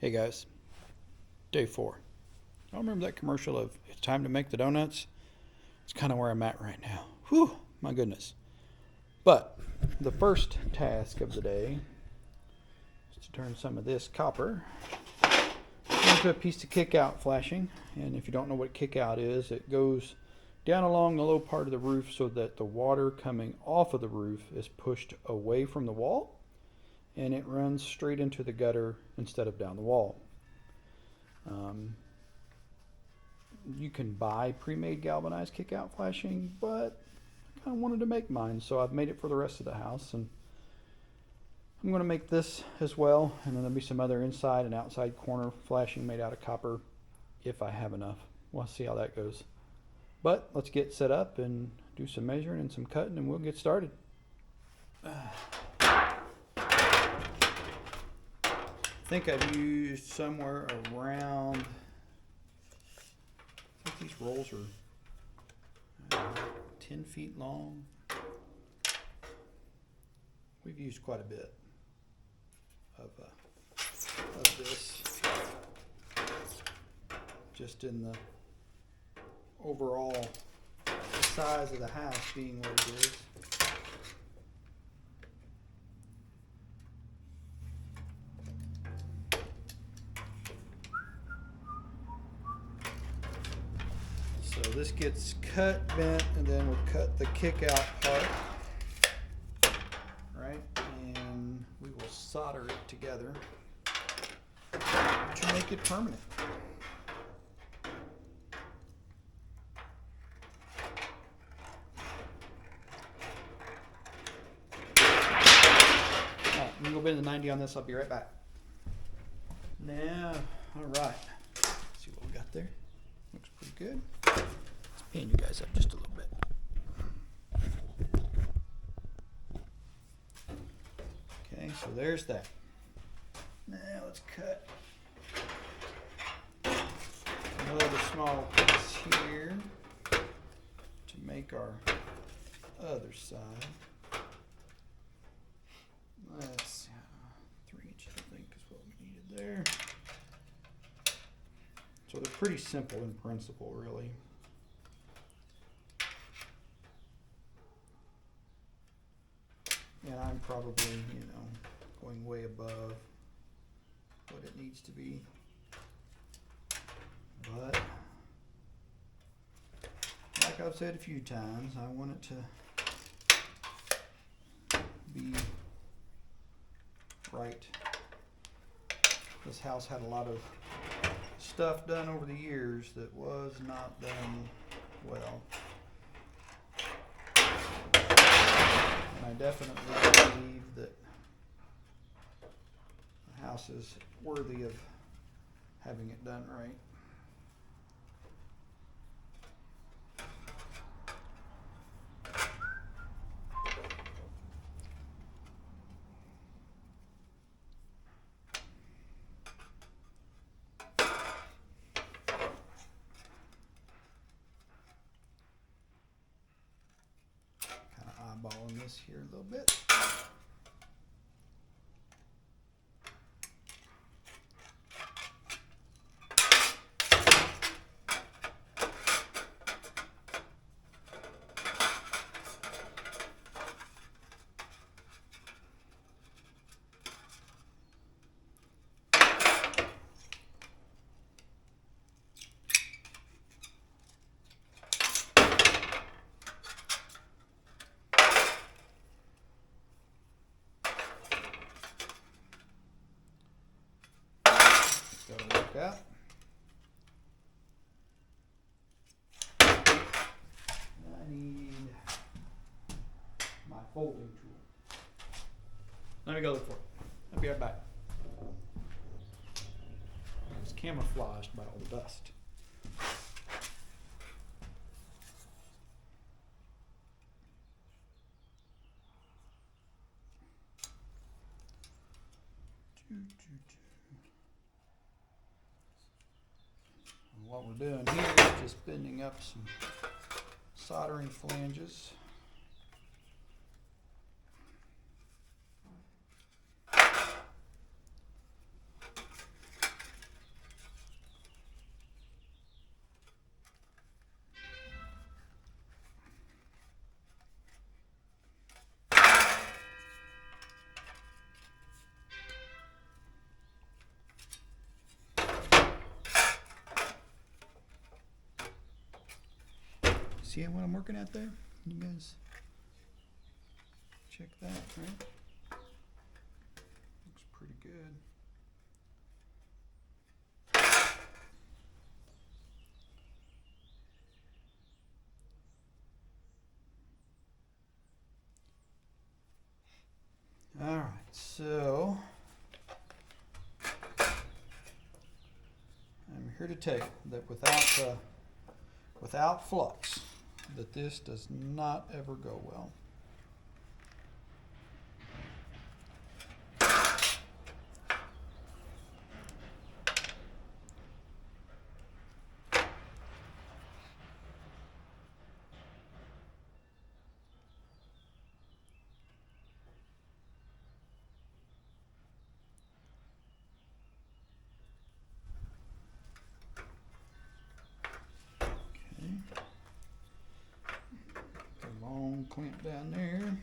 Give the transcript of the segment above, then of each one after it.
Hey guys, day 4. I remember that commercial of it's time to make the donuts. It's kind of where I'm at right now. Whew, my goodness. But the first task of the day is to turn some of this copper into a piece of kick-out flashing. And if you don't know what kick-out is, it goes down along the low part of the roof so that the water coming off of the roof is pushed away from the wall and it runs straight into the gutter instead of down the wall. You can buy pre-made galvanized kick-out flashing, but I kind of wanted to make mine, so I've made it for the rest of the house, and I'm going to make this as well, and then there'll be some other inside and outside corner flashing made out of copper if I have enough. We'll see how that goes. But let's get set up and do some measuring and some cutting, and we'll get started. I think I've used somewhere around, I think these rolls are 10 feet long. We've used quite a bit of this, just in the overall size of the house being what it is. So this gets cut, bent, and then we'll cut the kick out part, right? And we will solder it together to make it permanent. Alright, I'm gonna go bend the 90 on this. I'll be right back. Now, alright. See what we got there. Looks pretty good. Let's pan you guys up just a little bit. Okay, so there's that. Now let's cut another small piece here to make our other side. Let's see, 3 inches I think is what we needed there. So they're pretty simple in principle, really. And I'm probably, going way above what it needs to be. But, like I've said a few times, I want it to be right. This house had a lot of stuff done over the years that was not done well. And I definitely believe that the house is worthy of having it done right. Eyeballing this here a little bit. That'll work out. I need my folding tool. Let me go look for it. I'll be right back. It's camouflaged by all the dust. What we're doing here is just bending up some soldering flanges. see what I'm working at there? You guys check that, right? Looks pretty good. All right, so I'm here to tell you that without flux, that this does not ever go well. Clamp down there.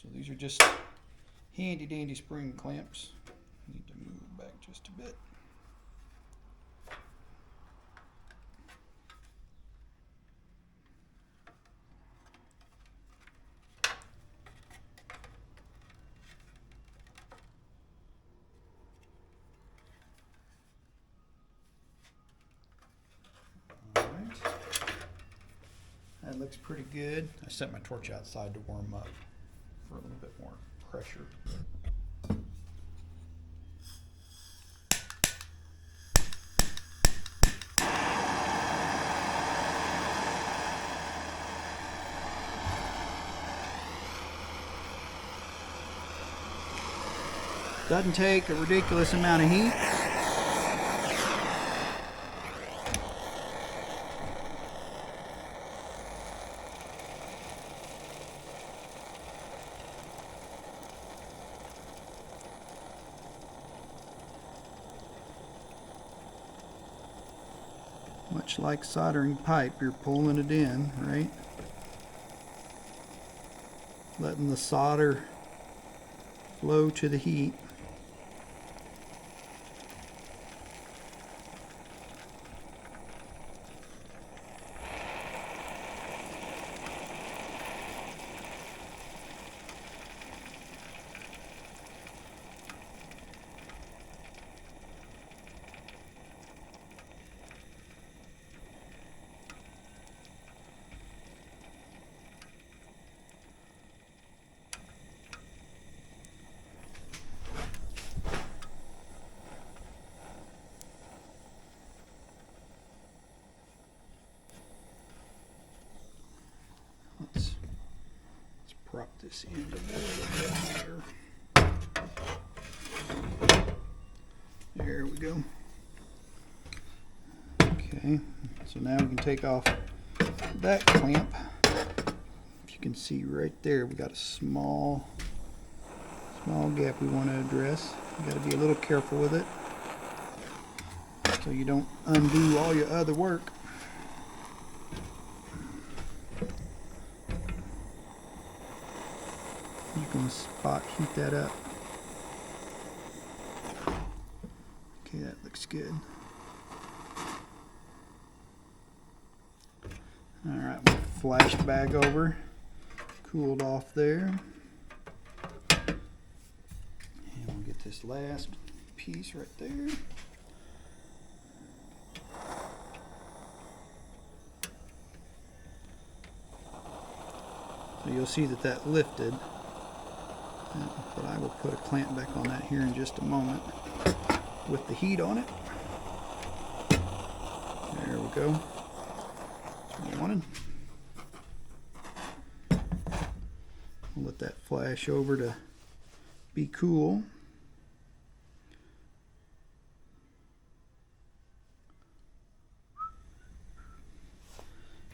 So these are just handy dandy spring clamps. Need to move back just a bit. That looks pretty good. I set my torch outside to warm up for a little bit more pressure. Doesn't take a ridiculous amount of heat. Much like soldering pipe, you're pulling it in, right? Letting the solder flow to the heat. Let's prop this end a little bit higher. There we go. Okay, so now we can take off that clamp. If you can see right there, we got a small gap we want to address. You got to be a little careful with it so you don't undo all your other work. You can spot heat that up. Okay, that looks good. Alright, we'll flash back over. Cooled off there. And we'll get this last piece right there. So you'll see that lifted. But I will put a clamp back on that here in just a moment with the heat on it. There we go. That's what I wanted. We'll let that flash over to be cool.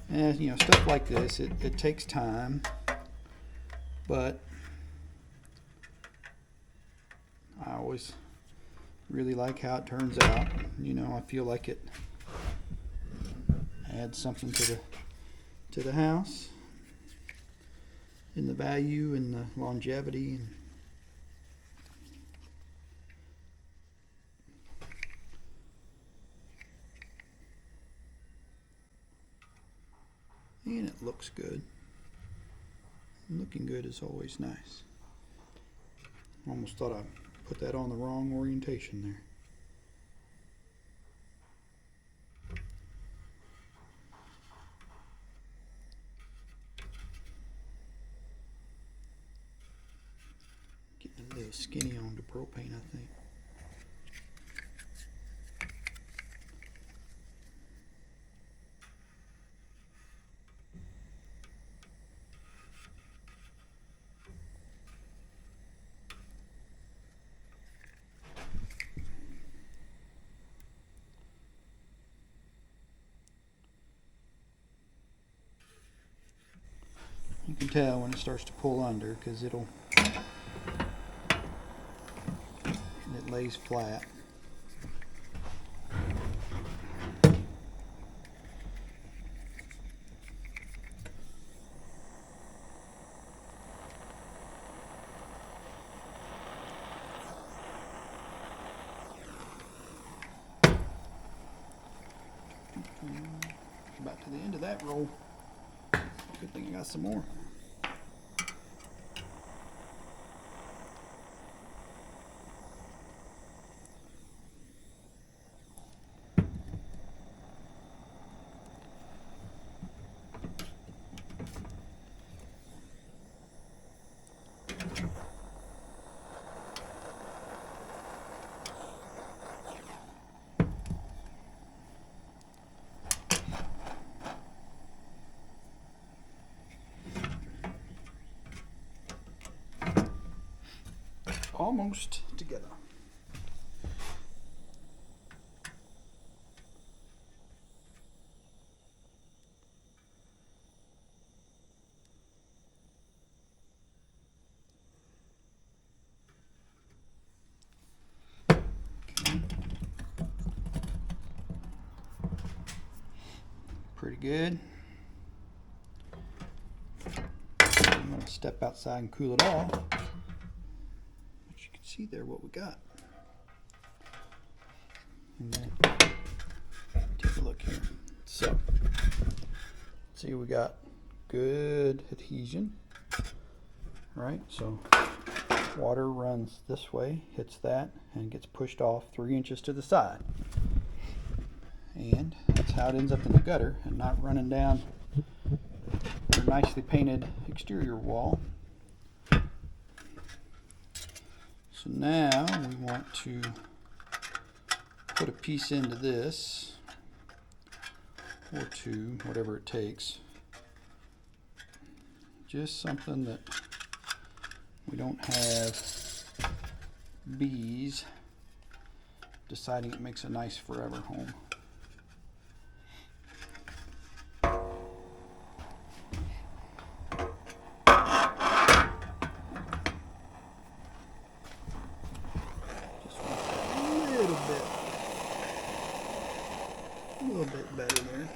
And you know, stuff like this, it takes time, but I always really like how it turns out. You know, I feel like it adds something to the house, in the value and the longevity. And And it looks good. Looking good is always nice. Almost thought I put that on the wrong orientation there. Getting a little skinny on the propane, I think. You can tell when it starts to pull under because it lays flat. About to the end of that roll. Good thing I got some more. Almost together. Pretty good. I'm going to step outside and cool it off. See there what we got. And then take a look here. So, see, we got good adhesion, right? So water runs this way, hits that, and gets pushed off 3 inches to the side. And that's how it ends up in the gutter and not running down a nicely painted exterior wall. So now we want to put a piece into this, or two, whatever it takes. Just something that we don't have bees deciding it makes a nice forever home. A little bit better there.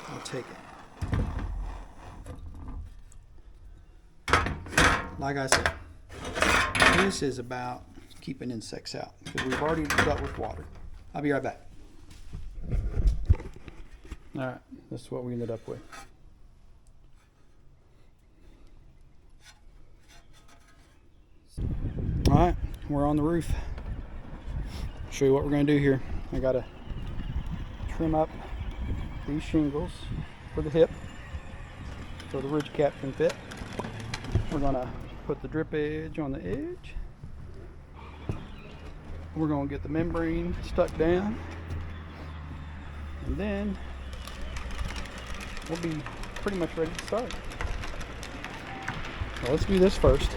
I'll take it. Like I said, this is about keeping insects out because we've already dealt with water. I'll be right back. All right, this is what we ended up with. All right, we're on the roof. Show you what we're going to do here. I got to trim up these shingles for the hip so the ridge cap can fit. We're going to put the drip edge on the edge. We're going to get the membrane stuck down, and then we'll be pretty much ready to start. So let's do this first.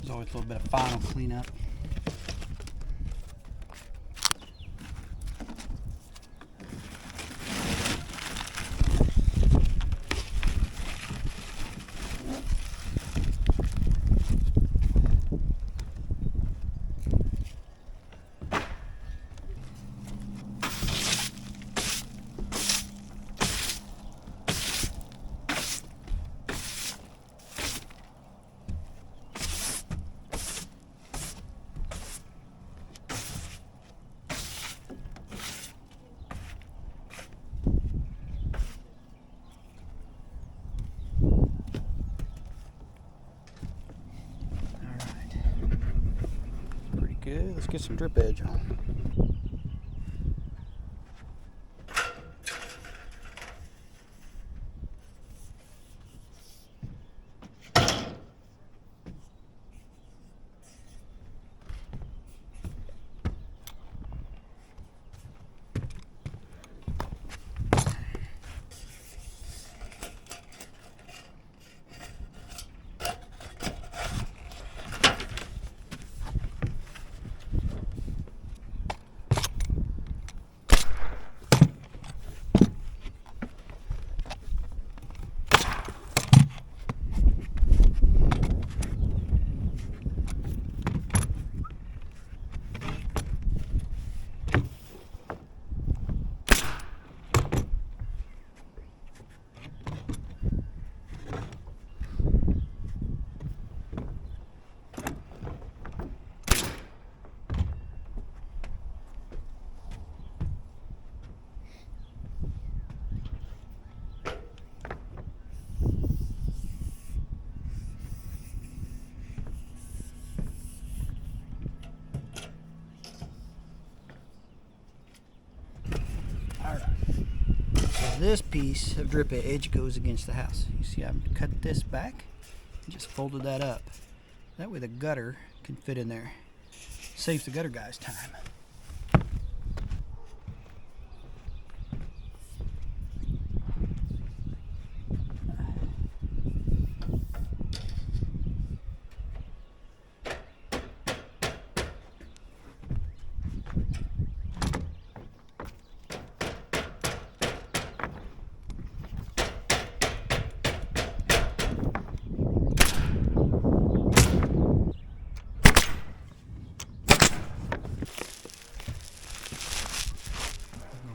There's always a little bit of final cleanup. Good. Let's get some drip edge on. This piece of drip edge goes against the house. You see I've cut this back and just folded that up. That way the gutter can fit in there. Saves the gutter guys time.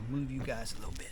Move you guys a little bit.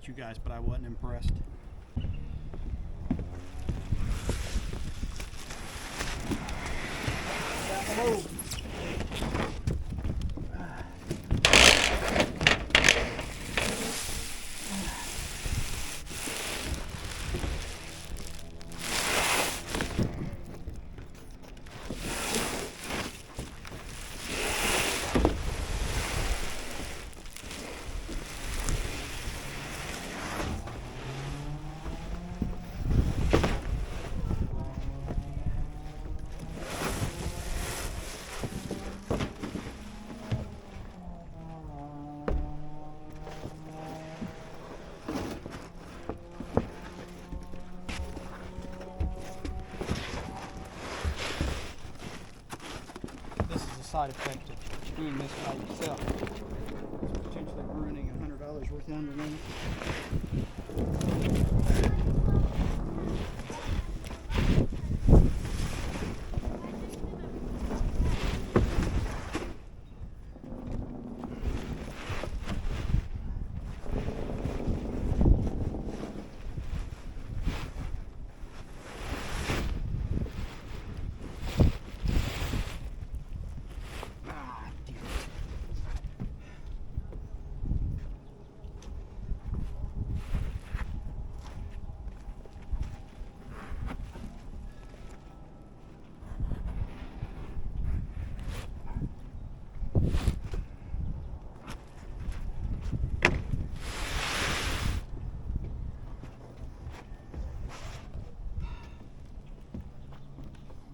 about you guys, but I wasn't impressed. Side effect of doing this by yourself. It's potentially ruining $100 worth of underneath.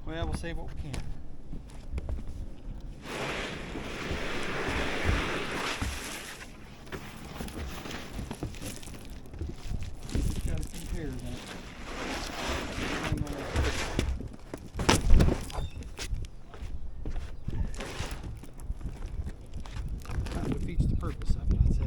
Well, we'll save what we can. Got a few hairs in it. Kind of defeats the purpose of it, I'd say.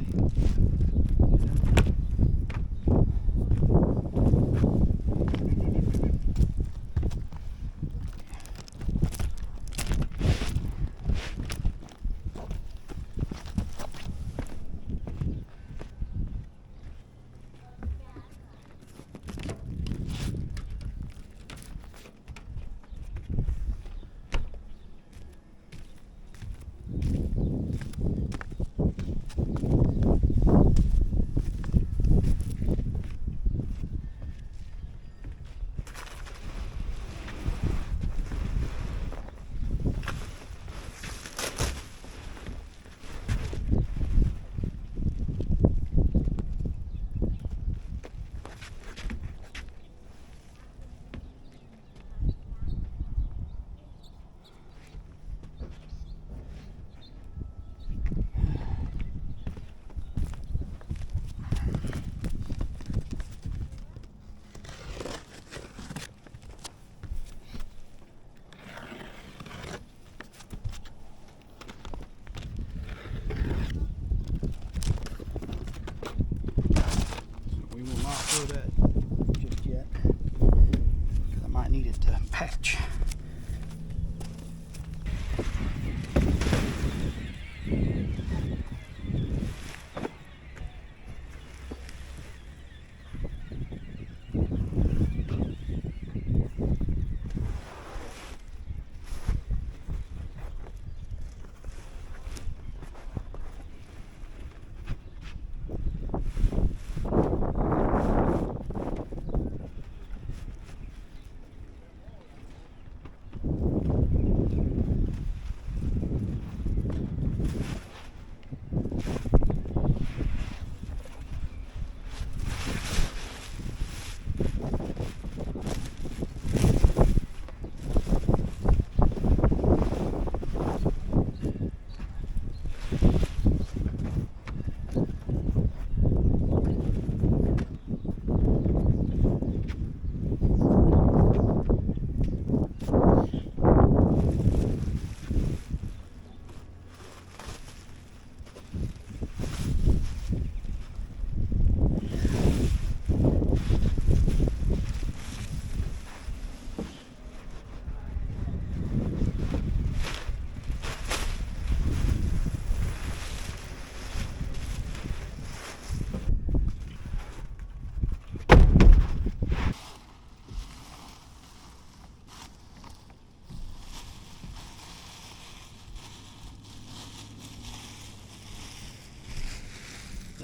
That just yet, because I might need it to patch.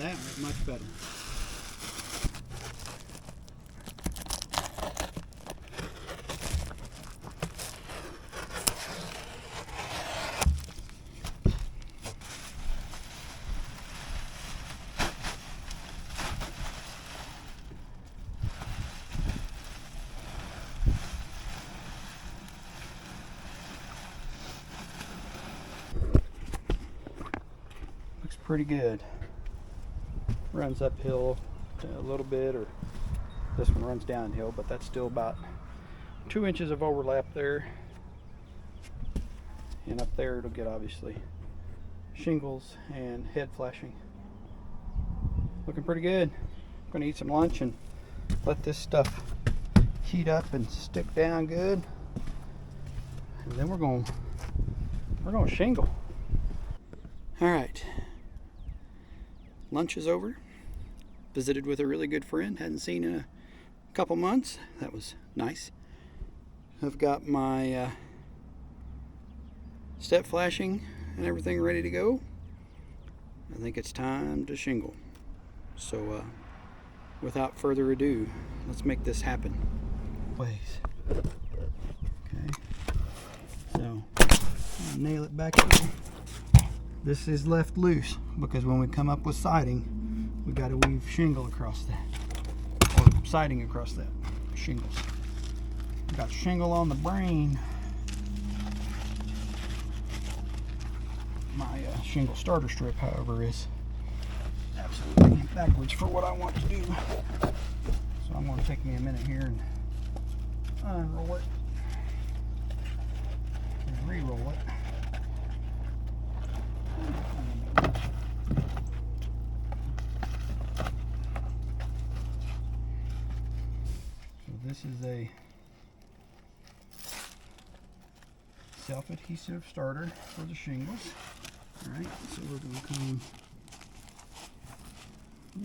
That was much better. Looks pretty good. Runs uphill a little bit, or this one runs downhill, but that's still about 2 inches of overlap there. And up there it'll get obviously shingles and head flashing. Looking pretty good. I'm gonna eat some lunch and let this stuff heat up and stick down good. And then we're gonna shingle. All right. Lunch is over. Visited with a really good friend, hadn't seen in a couple months. That was nice. I've got my step flashing and everything ready to go. I think it's time to shingle. So without further ado, let's make this happen. Okay, so I'll nail it back in. This is left loose because when we come up with siding, we got to weave shingle across that, or siding across that, shingles. Got shingle on the brain. My shingle starter strip, however, is absolutely backwards for what I want to do. So I'm going to take me a minute here and unroll it and re-roll it. This is a self-adhesive starter for the shingles. Alright, so we're going to come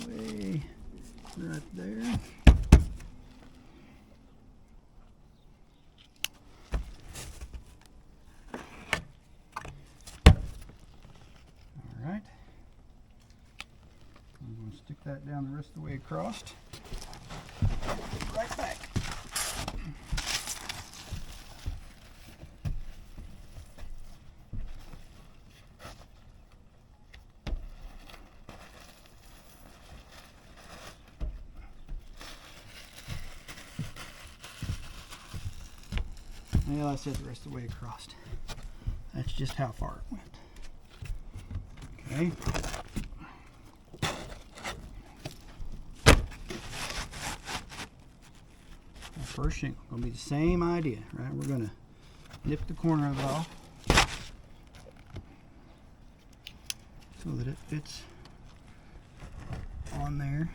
way right there. Alright. I'm going to stick that down the rest of the way across. Right back. Well, I said the rest of the way across. That's just how far it went. Okay. First shingle, gonna be the same idea, right? We're gonna nip the corner of it off so that it fits on there.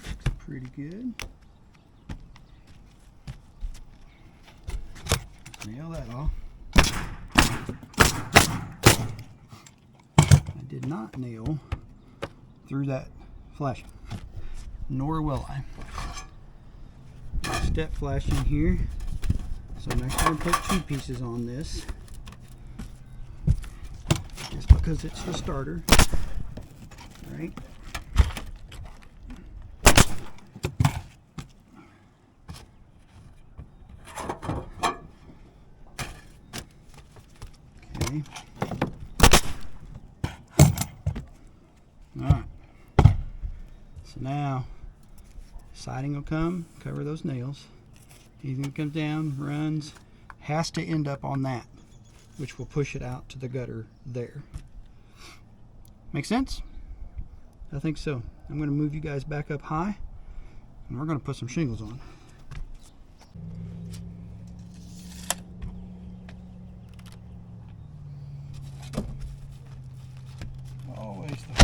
Looks pretty good. Nail that off. I did not nail through that flashing, nor will I. Step flashing here, so I'm actually going to put 2 pieces on this, just because it's the starter, right? Alright, so now siding will come, cover those nails. Anything that comes down, runs, has to end up on that, which will push it out to the gutter there. Make sense? I think so. I'm going to move you guys back up high, and we're going to put some shingles on. Always the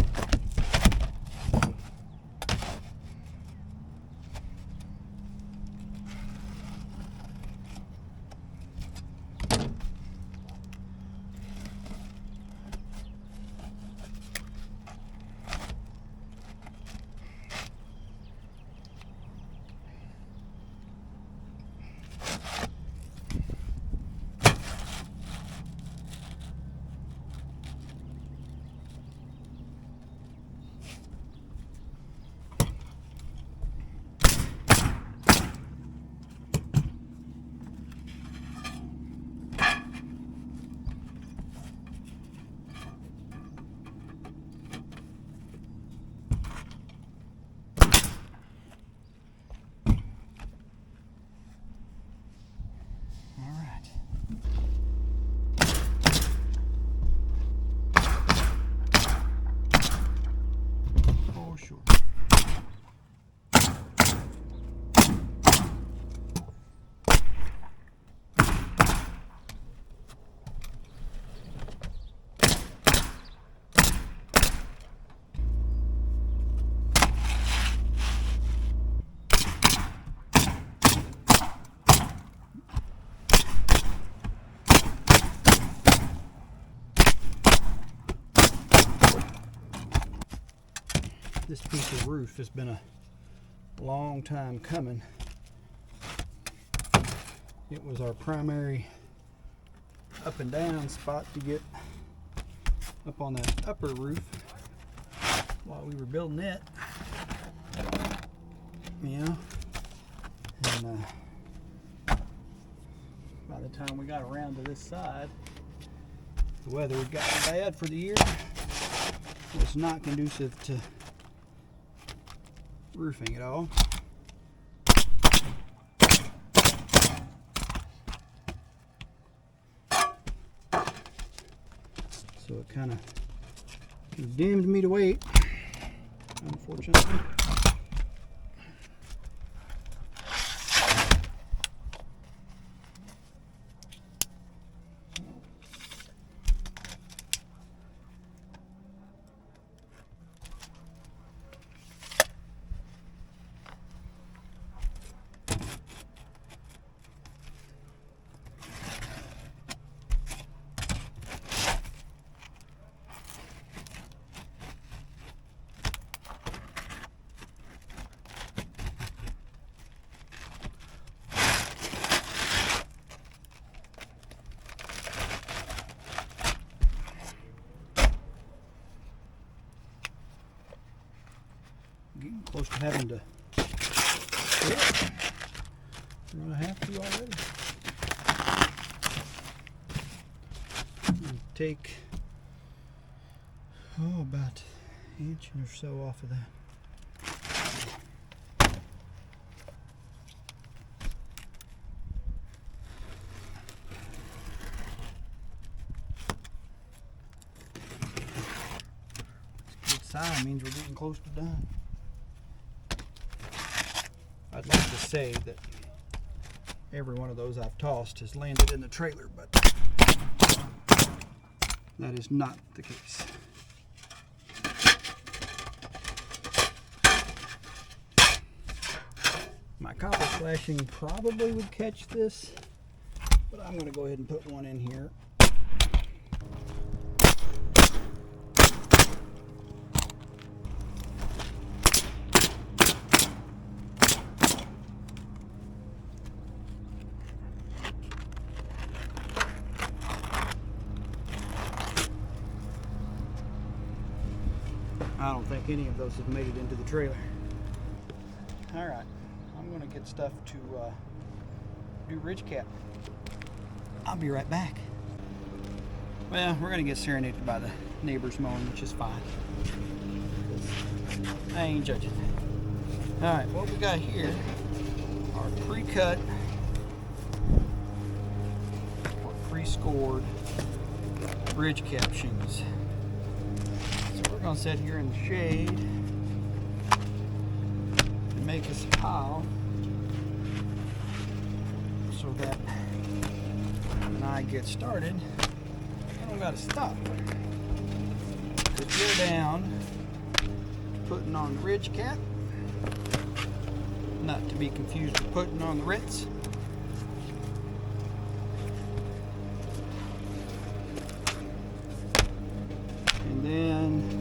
This piece of roof has been a long time coming. It was our primary up and down spot to get up on that upper roof while we were building it. And by the time we got around to this side, the weather had gotten bad for the year. It was not conducive to roofing at all. So it kind of condemned me to wait, unfortunately. Getting close to having to quit. I'm gonna have to already. Take about an inch or so off of that. Good sign, means we're getting close to done. I'd like to say that every one of those I've tossed has landed in the trailer, but that is not the case. My copper flashing probably would catch this, but I'm going to go ahead and put one in here. I don't think any of those have made it into the trailer. Alright, I'm going to get stuff to do ridge cap. I'll be right back. Well, we're going to get serenaded by the neighbors mowing, which is fine. I ain't judging. Alright, what we got here are pre-cut or pre-scored ridge cap shoes. We're going to sit here in the shade and make us a pile so that when I get started, I don't got to stop. Because we're down putting on the ridge cap, not to be confused with putting on the Ritz. And then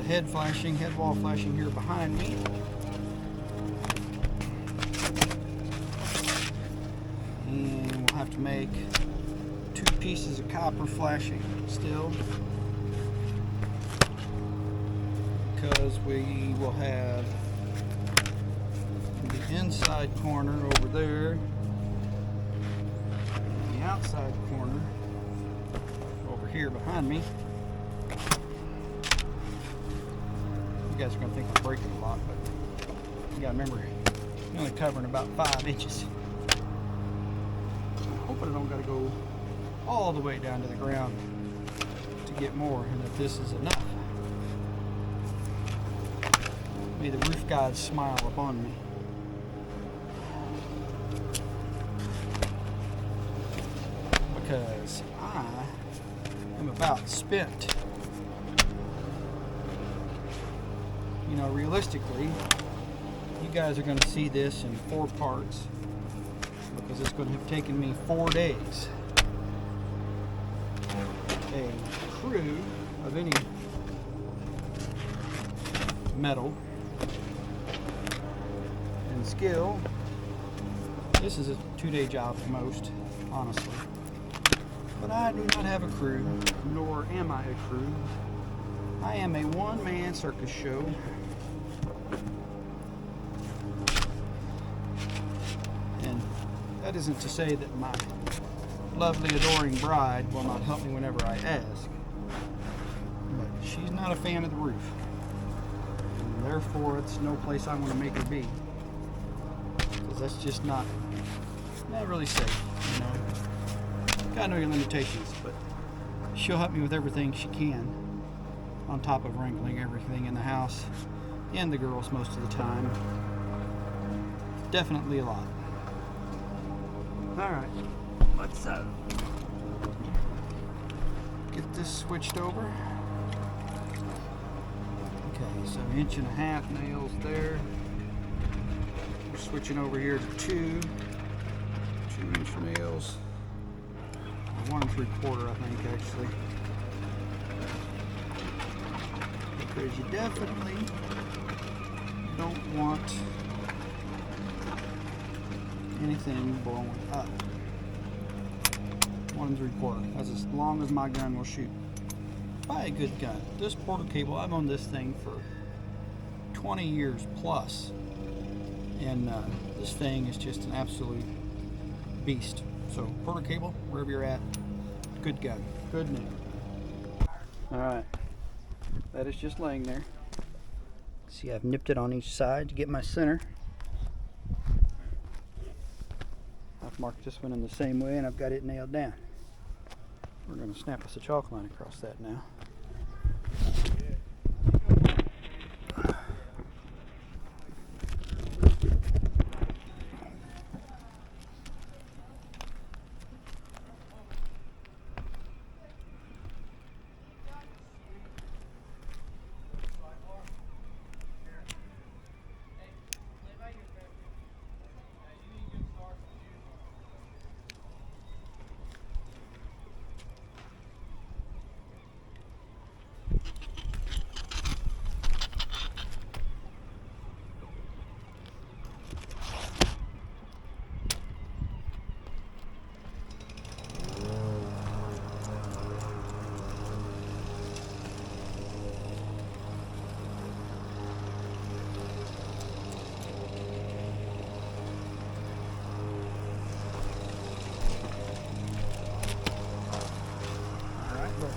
head wall flashing here behind me. And we'll have to make 2 pieces of copper flashing still, because we will have the inside corner over there and the outside corner over here behind me. You guys are going to think I'm breaking a lot, but you got to remember, I'm only covering about 5 inches. I'm hoping I don't got to go all the way down to the ground to get more, and that this is enough. May the roof gods smile upon me. Because I am about spent. You know, realistically, you guys are going to see this in 4 parts, because it's going to have taken me 4 days. A crew of any metal and skill, this is a 2-day job at most, honestly. But I do not have a crew, nor am I a crew. I am a one-man circus show. And that isn't to say that my lovely, adoring bride will not help me whenever I ask. But she's not a fan of the roof. And therefore, it's no place I want to make her be. Because that's just not really safe, you know. Gotta know your limitations, but she'll help me with everything she can, on top of wrangling everything in the house and the girls most of the time. Definitely a lot. Alright, let's get this switched over. Okay, so 1.5 inch nails there. We're switching over here to 2-inch nails. 1 3/4, I think, actually. Because you definitely don't want anything blowing up. 1 3/4. That's as long as my gun will shoot. Buy a good gun. This porter cable, I've owned this thing for 20 years plus. And this thing is just an absolute beast. So, porter cable, wherever you're at, good gun, good name. Alright, that is just laying there. See, I've nipped it on each side to get my center. I've marked this one in the same way and I've got it nailed down. We're going to snap us a chalk line across that now.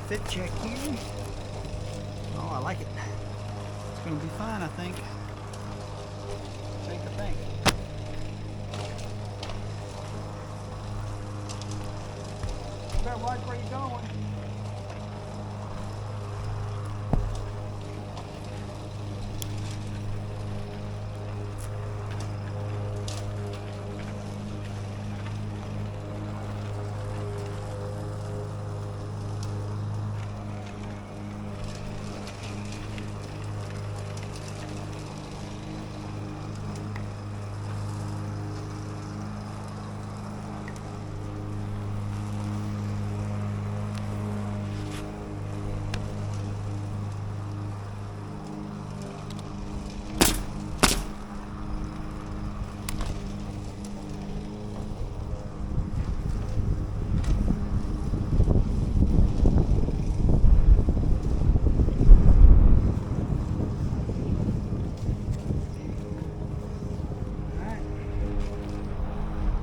Fit check here. Oh, I like it. It's going to be fine, I think. I think. You better watch where you're going.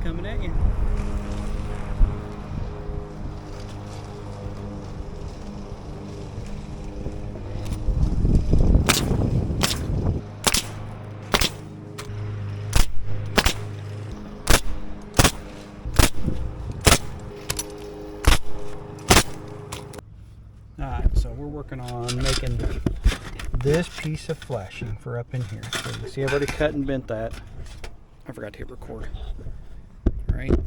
Coming at you. Alright, so we're working on making this piece of flashing for up in here. So you see I've already cut and bent that. I forgot to hit record. Right,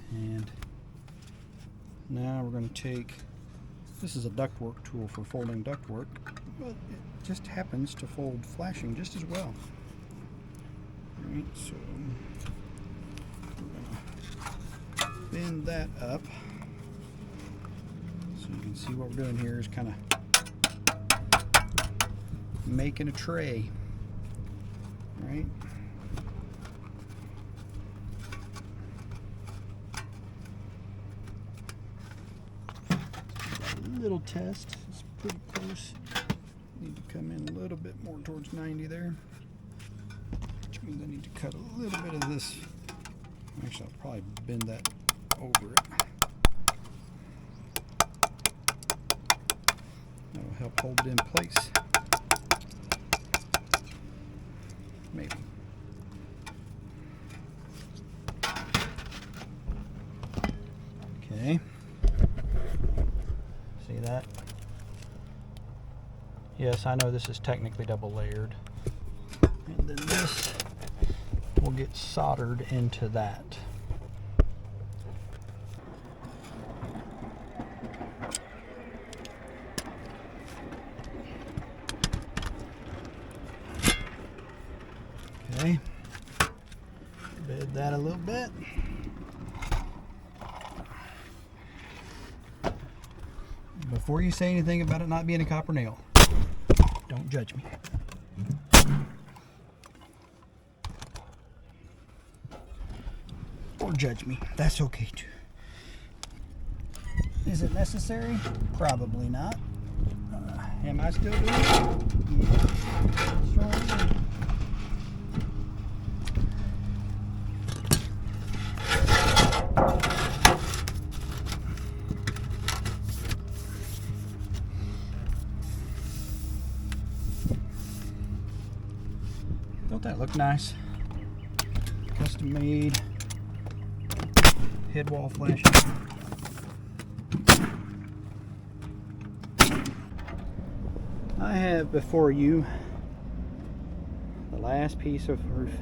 and now we're going to take, this is a ductwork tool for folding ductwork, but it just happens to fold flashing just as well. Right, so we're going to bend that up so you can see what we're doing here is kind of making a tray. right. A little test. It's pretty close. Need to come in a little bit more towards 90 there, which means I need to cut a little bit of this. Actually, I'll probably bend that over it. That'll help hold it in place. Maybe. Okay. See that? Yes, I know this is technically double layered. And then this will get soldered into that. Okay. Bed that a little bit. Before you say anything about it not being a copper nail, don't judge me. Or judge me. That's okay too. Is it necessary? Probably not. Am I still doing it? Yeah. Sure. Don't that look nice? Custom made head wall flashing. I have before you the last piece of roof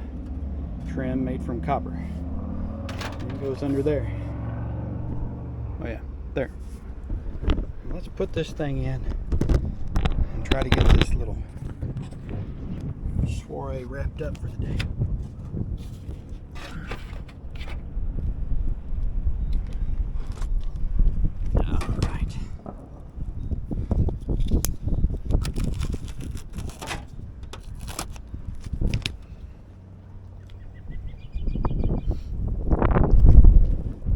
trim made from copper. It goes under there. Oh yeah, there. Let's put this thing in and try to get this little soiree wrapped up for the day. Alright.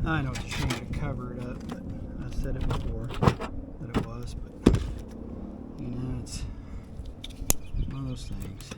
I know it's a shame to cover it up, but I said it before that it was, but you know, it's one of those things.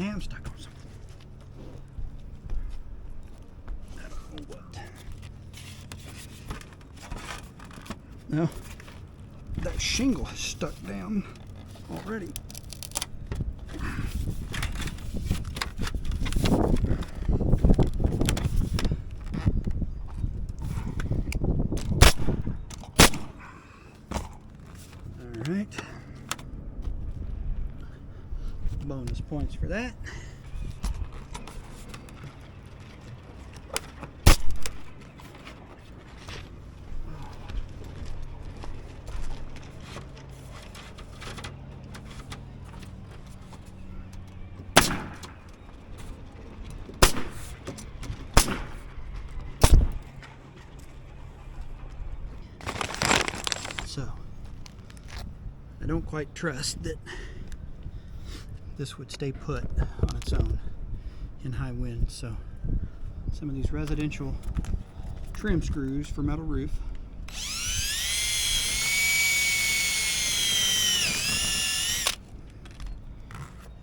I'm stuck on something. I don't know what. No, that shingle is stuck down already. All right. Bonus points for that. So, I don't quite trust that this would stay put on its own in high winds. So some of these residential trim screws for metal roof.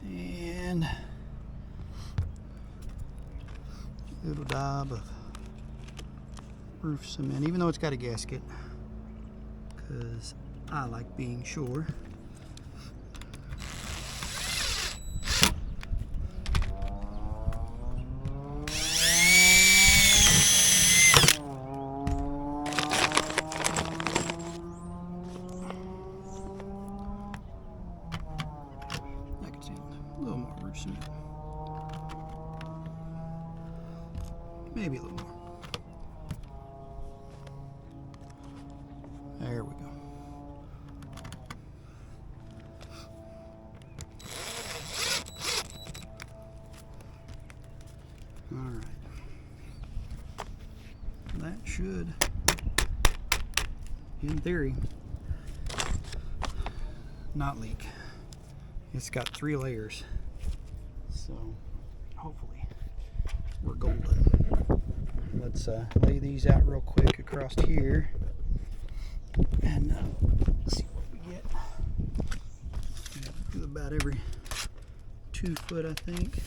And a little dab of roof cement, even though it's got a gasket, because I like being sure. A little more roof cement. that should, in theory, not leak. It's got 3 layers, so hopefully we're golden. Let's lay these out real quick across here and see what we get. Do about every 2 foot, I think.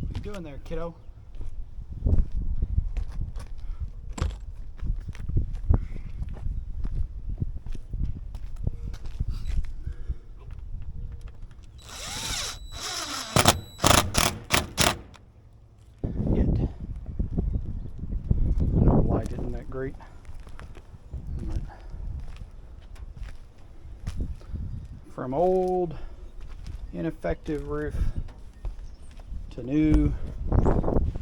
What you doing there, kiddo? Light isn't that great, but from old ineffective roof to new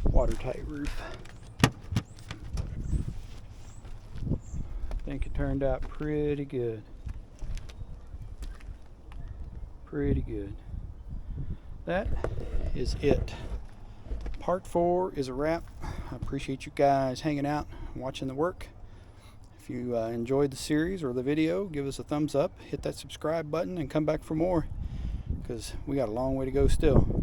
watertight roof. I think it turned out pretty good. Pretty good. That is it. Part 4 is a wrap. I appreciate you guys hanging out and watching the work. If you enjoyed the series or the video, give us a thumbs up, hit that subscribe button, and come back for more, because we got a long way to go still.